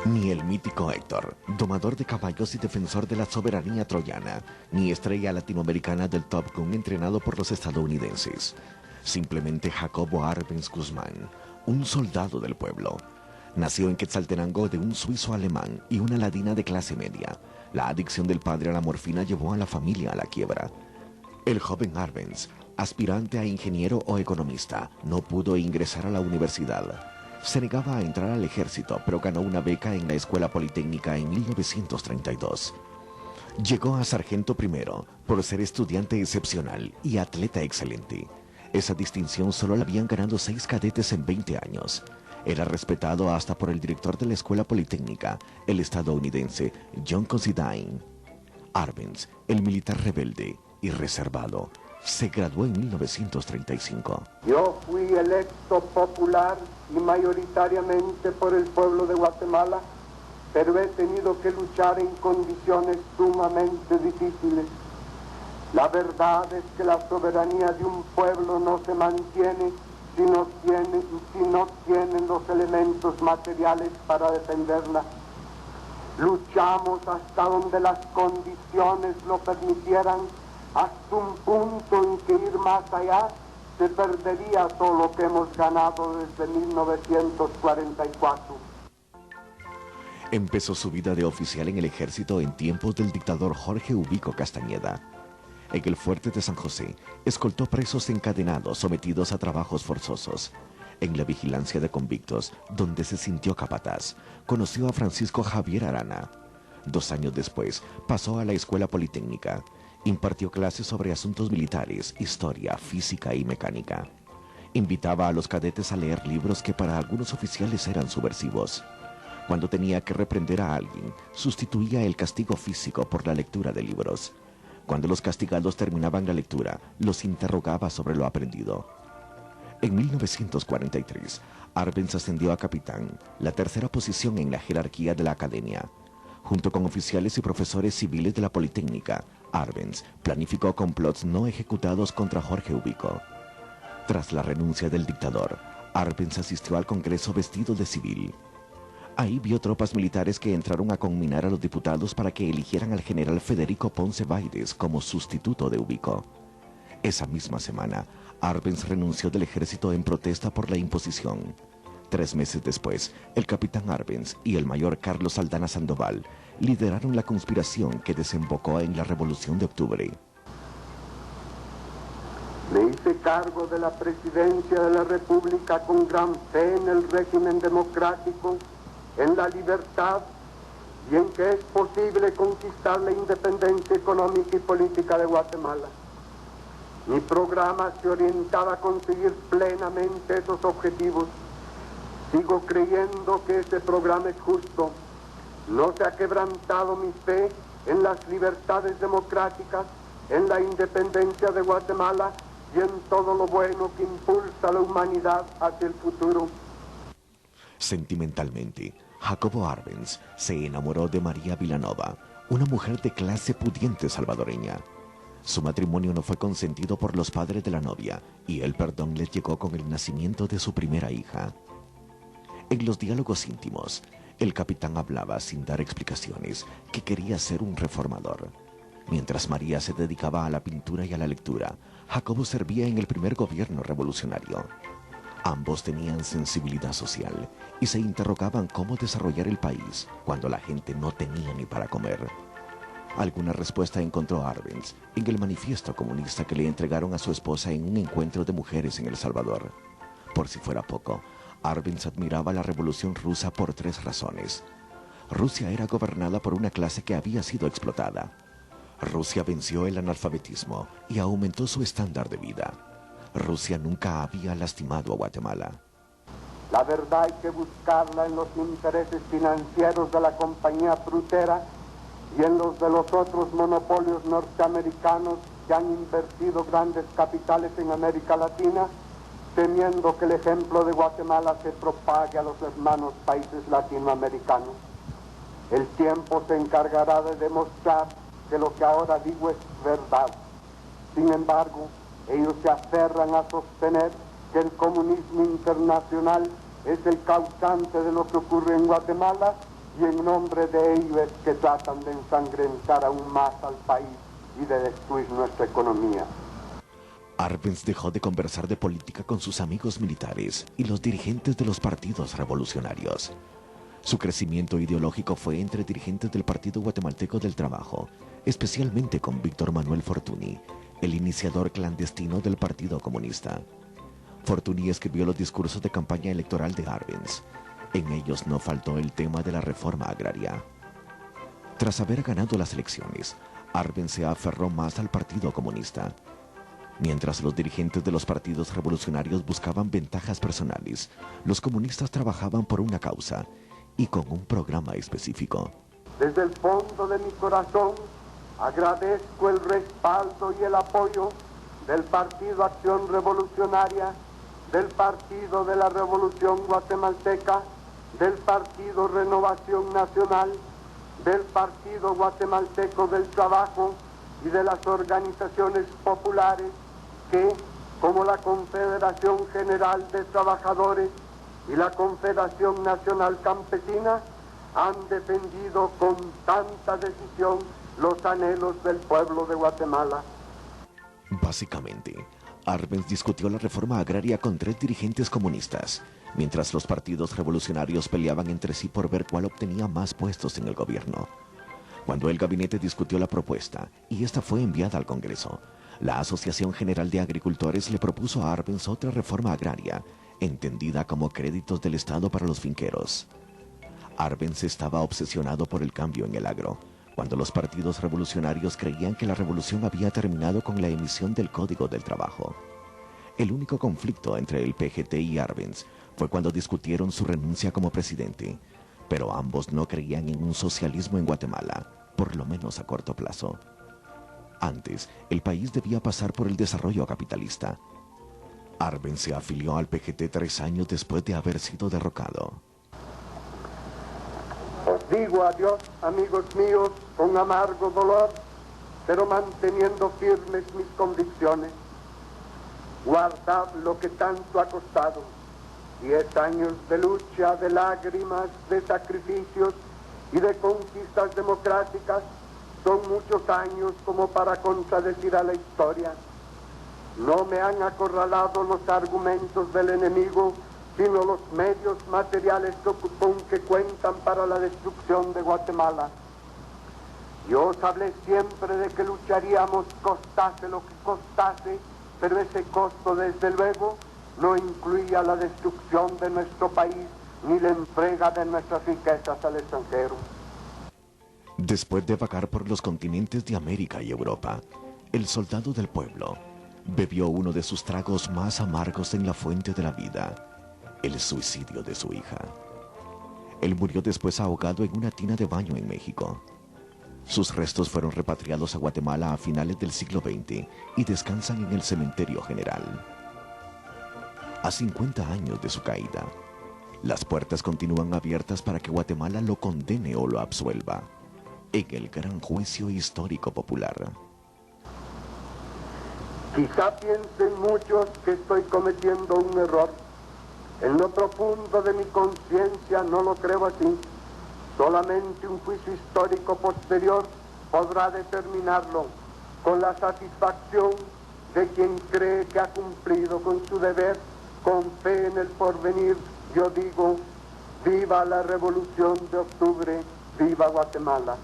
Ni el mítico Héctor, domador de caballos y defensor de la soberanía troyana, ni estrella latinoamericana del Top Gun entrenado por los estadounidenses. Simplemente Jacobo Arbenz Guzmán, un soldado del pueblo. Nació en Quetzaltenango de un suizo alemán y una ladina de clase media. La adicción del padre a la morfina llevó a la familia a la quiebra. El joven Arbenz, aspirante a ingeniero o economista, no pudo ingresar a la universidad. Se negaba a entrar al ejército, pero ganó una beca en la Escuela Politécnica en 1932. Llegó a sargento primero por ser estudiante excepcional y atleta excelente. Esa distinción solo la habían ganado 6 cadetes en 20 años. Era respetado hasta por el director de la Escuela Politécnica, el estadounidense John Considine. Arbenz, el militar rebelde y reservado, se graduó en 1935. Yo fui electo popular y mayoritariamente por el pueblo de Guatemala, pero he tenido que luchar en condiciones sumamente difíciles. La verdad es que la soberanía de un pueblo no se mantiene si no tienen los elementos materiales para defenderla. Luchamos hasta donde las condiciones lo permitieran, hasta un punto en que ir más allá se perdería todo lo que hemos ganado desde 1944. Empezó su vida de oficial en el ejército en tiempos del dictador Jorge Ubico Castañeda. En el fuerte de San José, escoltó presos encadenados sometidos a trabajos forzosos. En la vigilancia de convictos, donde se sintió capataz, conoció a Francisco Javier Arana. 2 años después, pasó a la Escuela Politécnica. Impartió clases sobre asuntos militares, historia, física y mecánica. Invitaba a los cadetes a leer libros que para algunos oficiales eran subversivos. Cuando tenía que reprender a alguien, sustituía el castigo físico por la lectura de libros. Cuando los castigados terminaban la lectura, los interrogaba sobre lo aprendido. En 1943, Arbenz ascendió a capitán, la tercera posición en la jerarquía de la academia. Junto con oficiales y profesores civiles de la Politécnica, Arbenz planificó complots no ejecutados contra Jorge Ubico. Tras la renuncia del dictador, Arbenz asistió al Congreso vestido de civil. Ahí vio tropas militares que entraron a conminar a los diputados para que eligieran al general Federico Ponce Baides como sustituto de Ubico. Esa misma semana, Arbenz renunció del ejército en protesta por la imposición. 3 meses después, el capitán Arbenz y el mayor Carlos Aldana Sandoval lideraron la conspiración que desembocó en la Revolución de Octubre. Me hice cargo de la presidencia de la República con gran fe en el régimen democrático, en la libertad y en que es posible conquistar la independencia económica y política de Guatemala. Mi programa se orientaba a conseguir plenamente esos objetivos. Sigo creyendo que ese programa es justo. No se ha quebrantado mi fe en las libertades democráticas, en la independencia de Guatemala y en todo lo bueno que impulsa a la humanidad hacia el futuro. Sentimentalmente, Jacobo Arbenz se enamoró de María Vilanova, una mujer de clase pudiente salvadoreña. Su matrimonio no fue consentido por los padres de la novia y el perdón les llegó con el nacimiento de su primera hija. En los diálogos íntimos, el capitán hablaba sin dar explicaciones que quería ser un reformador. Mientras María se dedicaba a la pintura y a la lectura, Jacobo servía en el primer gobierno revolucionario. Ambos tenían sensibilidad social y se interrogaban cómo desarrollar el país cuando la gente no tenía ni para comer. Alguna respuesta encontró Arbenz en el manifiesto comunista que le entregaron a su esposa en un encuentro de mujeres en El Salvador. Por si fuera poco, Arbenz admiraba la revolución rusa por 3 razones. Rusia era gobernada por una clase que había sido explotada. Rusia venció el analfabetismo y aumentó su estándar de vida. Rusia nunca había lastimado a Guatemala. La verdad hay que buscarla en los intereses financieros de la compañía frutera y en los de los otros monopolios norteamericanos que han invertido grandes capitales en América Latina, temiendo que el ejemplo de Guatemala se propague a los hermanos países latinoamericanos. El tiempo se encargará de demostrar que lo que ahora digo es verdad. Sin embargo, ellos se aferran a sostener que el comunismo internacional es el causante de lo que ocurre en Guatemala, y en nombre de ellos es que tratan de ensangrentar aún más al país y de destruir nuestra economía. Arbenz dejó de conversar de política con sus amigos militares y los dirigentes de los partidos revolucionarios. Su crecimiento ideológico fue entre dirigentes del Partido Guatemalteco del Trabajo, especialmente con Víctor Manuel Fortuny, el iniciador clandestino del Partido Comunista. Fortuny escribió los discursos de campaña electoral de Arbenz. En ellos no faltó el tema de la reforma agraria. Tras haber ganado las elecciones, Arbenz se aferró más al Partido Comunista. Mientras los dirigentes de los partidos revolucionarios buscaban ventajas personales, los comunistas trabajaban por una causa y con un programa específico. Desde el fondo de mi corazón agradezco el respaldo y el apoyo del Partido Acción Revolucionaria, del Partido de la Revolución Guatemalteca, del Partido Renovación Nacional, del Partido Guatemalteco del Trabajo y de las organizaciones populares que, como la Confederación General de Trabajadores y la Confederación Nacional Campesina, han defendido con tanta decisión los anhelos del pueblo de Guatemala. Básicamente, Arbenz discutió la reforma agraria con 3 dirigentes comunistas, mientras los partidos revolucionarios peleaban entre sí por ver cuál obtenía más puestos en el gobierno. Cuando el gabinete discutió la propuesta y esta fue enviada al Congreso, la Asociación General de Agricultores le propuso a Arbenz otra reforma agraria, entendida como créditos del Estado para los finqueros. Arbenz estaba obsesionado por el cambio en el agro, cuando los partidos revolucionarios creían que la revolución había terminado con la emisión del Código del Trabajo. El único conflicto entre el PGT y Arbenz fue cuando discutieron su renuncia como presidente, pero ambos no creían en un socialismo en Guatemala, por lo menos a corto plazo. Antes, el país debía pasar por el desarrollo capitalista. Arbenz se afilió al PGT 3 años después de haber sido derrocado. Os digo adiós, amigos míos, con amargo dolor, pero manteniendo firmes mis convicciones. Guardad lo que tanto ha costado. 10 años de lucha, de lágrimas, de sacrificios y de conquistas democráticas son muchos años como para contradecir a la historia. No me han acorralado los argumentos del enemigo, sino los medios materiales con que cuentan para la destrucción de Guatemala. Yo os hablé siempre de que lucharíamos costase lo que costase, pero ese costo, desde luego, no incluía la destrucción de nuestro país ni la entrega de nuestras riquezas al extranjero. Después de vagar por los continentes de América y Europa, el soldado del pueblo bebió uno de sus tragos más amargos en la fuente de la vida, el suicidio de su hija. Él murió después ahogado en una tina de baño en México. Sus restos fueron repatriados a Guatemala a finales del siglo XX y descansan en el Cementerio General. A 50 años de su caída, las puertas continúan abiertas para que Guatemala lo condene o lo absuelva en el gran juicio histórico popular. Quizá piensen muchos que estoy cometiendo un error. En lo profundo de mi conciencia no lo creo así. Solamente un juicio histórico posterior podrá determinarlo, con la satisfacción de quien cree que ha cumplido con su deber, con fe en el porvenir. Yo digo, viva la Revolución de Octubre, viva Guatemala.